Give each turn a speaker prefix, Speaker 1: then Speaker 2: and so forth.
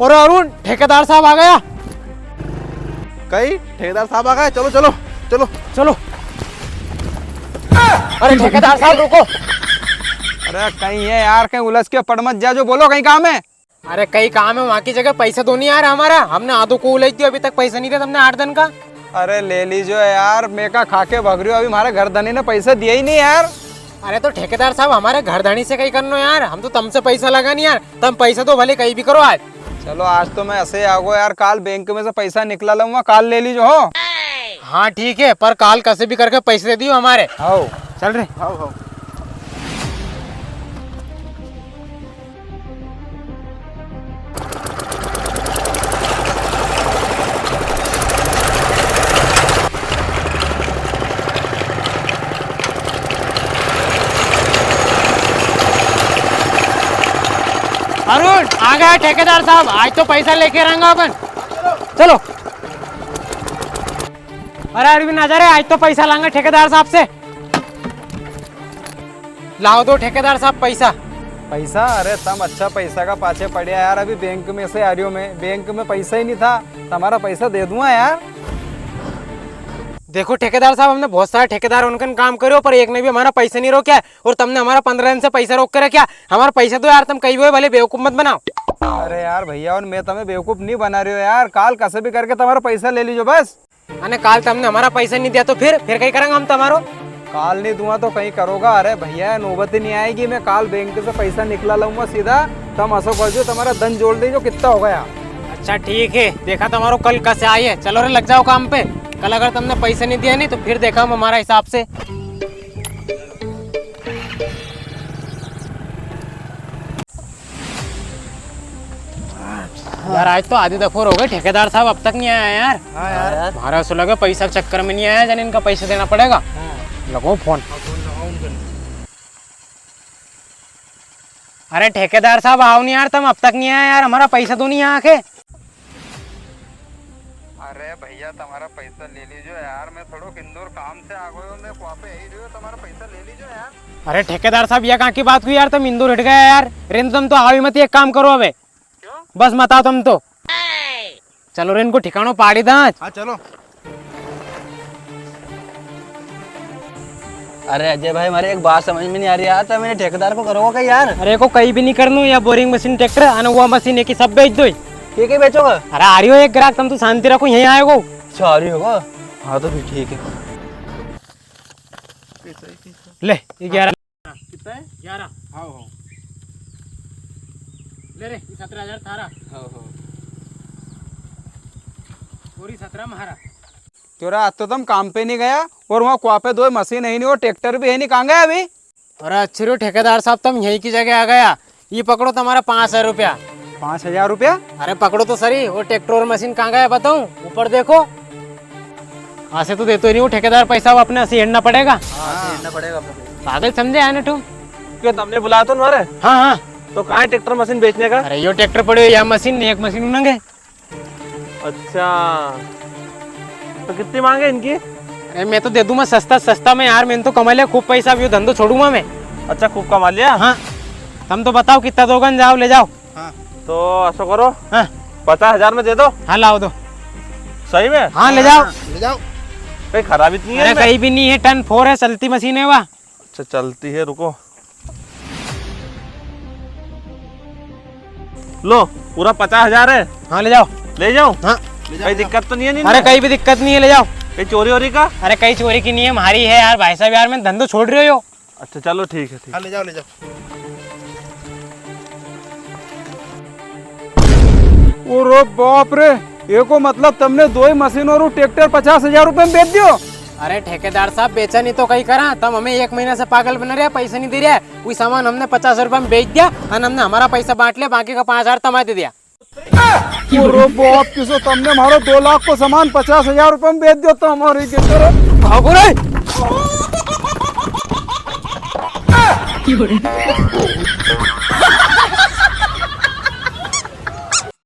Speaker 1: और अरुण ठेकेदार साहब आ गया।
Speaker 2: कहीं ठेकेदार साहब आ गए, चलो चलो चलो
Speaker 1: चलो। अरे ठेकेदार साहब रुको।
Speaker 3: अरे कहीं है यार, कहीं उलझ के पड़ मत जा, जो बोलो कहीं काम है।
Speaker 1: अरे कई काम है, वहाँ की जगह पैसा तो नहीं आ रहा हमारा। हमने आधो को उलझ दिया, अभी तक पैसा नहीं दिया तुमने 8 दिन का।
Speaker 3: अरे ले लीजिए यार, मैं का खा के भग रही हूँ, अभी हमारे घर धनी ने पैसा दिया ही नहीं यार।
Speaker 1: अरे तो ठेकेदार साहब हमारे घर धनी से कहीं करना यार, हम तो तुमसे पैसा लगा नहीं यार। तुम पैसा तो भले कहीं भी करो आज।
Speaker 3: चलो आज तो मैं ऐसे आगो यार, काल बैंक में से पैसा निकला लूंगा, काल ले लीजिए हो।
Speaker 1: हाँ ठीक है, पर काल कैसे भी करके पैसे दे दियो हमारे।
Speaker 3: आओ
Speaker 1: चल रहे।
Speaker 2: हाँ।
Speaker 1: अरुण आ गया ठेकेदार साहब, आज तो पैसा लेके रहेंगे अपन। चलो। अरे अरविंद नजर है, आज तो पैसा लाएंगे ठेकेदार साहब से। लाओ दो ठेकेदार साहब पैसा।
Speaker 3: पैसा? अरे तुम अच्छा पैसा का पाछे पड़े यार, अभी बैंक में से आ रही हो, मैं बैंक में पैसा ही नहीं था, तुम्हारा पैसा दे दूंगा यार।
Speaker 1: देखो ठेकेदार साहब, हमने बहुत सारे ठेकेदार उनका काम करो, पर एक ने भी हमारा पैसा नहीं रोका है। और तुमने हमारा 15 दिन से पैसा रोक कर रखा। हमारा पैसा तो यार तुम कहीं भी भले बेवकूफ मत बनाओ।
Speaker 3: अरे यार भैया, और मैं तुम्हें बेवकूफ नहीं बना रही हो यार, काल कैसे भी करके तुम्हारा पैसा ले लीजिए बस।
Speaker 1: अने काल तुमने हमारा पैसा नहीं दिया तो फिर कहीं करेंगे हम तुम्हारो।
Speaker 3: काल नहीं दूंगा तो कहीं करोगा? अरे भैया नौबत ही नहीं आएगी, मैं काल बैंक से पैसा निकला लूंगा सीधा, तुम ऐसा कर दो, तुम्हारा धन जोड़ दीजिए कितना हो गया।
Speaker 1: अच्छा ठीक है, देखा तुम्हारो कल कैसे आई है। चलो रे लग जाओ काम पे। कल अगर तुमने पैसे नहीं दिया नहीं तो फिर देखा हम हमारा हिसाब से। यार आज तो आधी दफोर हो गए, ठेकेदार साहब अब तक नहीं आया यार।
Speaker 2: हाँ यार।
Speaker 1: हमारा ऐसा लगा पैसा के चक्कर में नहीं आया, जाने इनका पैसा देना पड़ेगा। लगाओ फोन। अरे ठेकेदार साहब आओ नहीं यार, तुम अब तक नहीं आया यार, हमारा पैसा तो नहीं यहाँ आके।
Speaker 3: अरे भैया तुम्हारा पैसा ले लीजिए यार, मैं थोड़ा इंदौर काम से आ गया हूँ, मैं वहाँ पे यही रही, तुम्हारा पैसा ले लीजिए यार।
Speaker 1: अरे ठेकेदार साहब ये कहाँ की बात हुई यार, तुम इंदौर हट गए यार। रेन तुम तो आओ मत, एक काम करो अबे। क्यों? बस मत आओ तुम तो। चलो रे इनको ठिकानो पाड़ी दांच।
Speaker 2: हाँ चलो।
Speaker 4: अरे अजय भाई, हमारे एक बात समझ में नहीं आ रही यार, तो मैंने ठेकेदार को करोगे क्या यार?
Speaker 1: अरे को कहीं भी नहीं करनू, या बोरिंग मशीन ट्रैक्टर आना हुआ मशीन है कि सब बेच दो।
Speaker 4: ठीक है बेचोगे?
Speaker 1: अरे आ रही हो एक ग्राहक, तुम तो शांति रखो, यहीं आएगो।
Speaker 4: सॉरी होगा। हाँ तो फिर ठीक है।
Speaker 1: ले 11 कितना है? 11। हाँ ले रे 17,000 थारा।
Speaker 4: हाँ
Speaker 1: पूरी 17 महारा।
Speaker 3: क्यों आज तो तुम काम पे नहीं गया, और वहाँ कुआ पे 2 मशीन है नहीं, और ट्रैक्टर भी है नहीं, कहाँ गया अभी?
Speaker 1: अरे अच्छे रो ठेकेदार साहब, तुम यहीं की जगह आ गया। ये पकड़ो तुम्हारा 5,000 रुपया।
Speaker 3: 5,000 रुपया?
Speaker 1: अरे पकड़ो तो सही, वो ट्रैक्टर और मशीन कहाँ गया बताऊं? ऊपर देखो। ऐसे तो देते नहीं वो ठेकेदार पैसा, वो अपने ऐसे हेड़ना पड़ेगा।
Speaker 4: देना पड़ेगा।
Speaker 1: पागल समझे आने तुम?
Speaker 4: क्यों तुमने बुलाया तो हमारे?
Speaker 1: हाँ हाँ।
Speaker 4: तो कहाँ है ट्रैक्टर मशीन बेचने का?
Speaker 1: अरे यो ट्रैक्टर पड़े या मशीन, एक मशीन उनंगे।
Speaker 4: अच्छा, तो कितनी मांगे इनकी?
Speaker 1: अरे मैं तो दे दूंगा सस्ता में यार, मैंने तो कमा लिया खूब पैसा, अब यो धंधो छोड़ूंगा मैं।
Speaker 4: अच्छा खूब कमा लिया?
Speaker 1: हाँ तुम तो बताओ कितना दोगे, जाओ ले जाओ।
Speaker 4: तो ऐसा करो,
Speaker 1: हाँ
Speaker 4: 50,000 में दे दो।
Speaker 1: हाँ लाओ दो।
Speaker 4: सही में?
Speaker 1: हाँ ले जाओ।
Speaker 2: ले जाओ।
Speaker 4: कहीं खराबी तो नहीं है?
Speaker 1: अरे कहीं भी नहीं है, टन 4 है, चलती मशीन है वह।
Speaker 4: अच्छा चलती है, रुको लो, पूरा 50,000 है।
Speaker 1: हाँ ले जाओ।
Speaker 4: ले जाओ?
Speaker 1: हाँ
Speaker 4: कोई दिक्कत तो नहीं है? नहीं
Speaker 1: अरे कहीं भी दिक्कत नहीं है, ले जाओ।
Speaker 4: कहीं चोरी वोरी का?
Speaker 1: अरे कहीं चोरी की नहीं है, हमारी है यार भाई साहब, यार मैं धंधो छोड़ रही हो।
Speaker 4: अच्छा चलो ठीक है, ठीक।
Speaker 2: हाँ ले जाओ ले जाओ।
Speaker 3: ओरे बाप रे, एको मतलब तुमने 2 मशीन और ट्रैक्टर 50,000 रुपए में बेच दियो?
Speaker 1: अरे ठेकेदार साहब बेचा नहीं तो कहीं करा, तब हमें 1 महीना से पागल बना रहा, पैसा नहीं दे रहा है। कोई सामान हमने 50 रुपए में बेच दिया, और हमने हमारा पैसा बांट लिया, बाकी का 5,000 तमा दे दिया।
Speaker 3: ओरे बाप, किसो तुमने हमारा 2 लाख को सामान 50,000 रुपए में बेच दियो, तो हमारी
Speaker 1: भागो रे।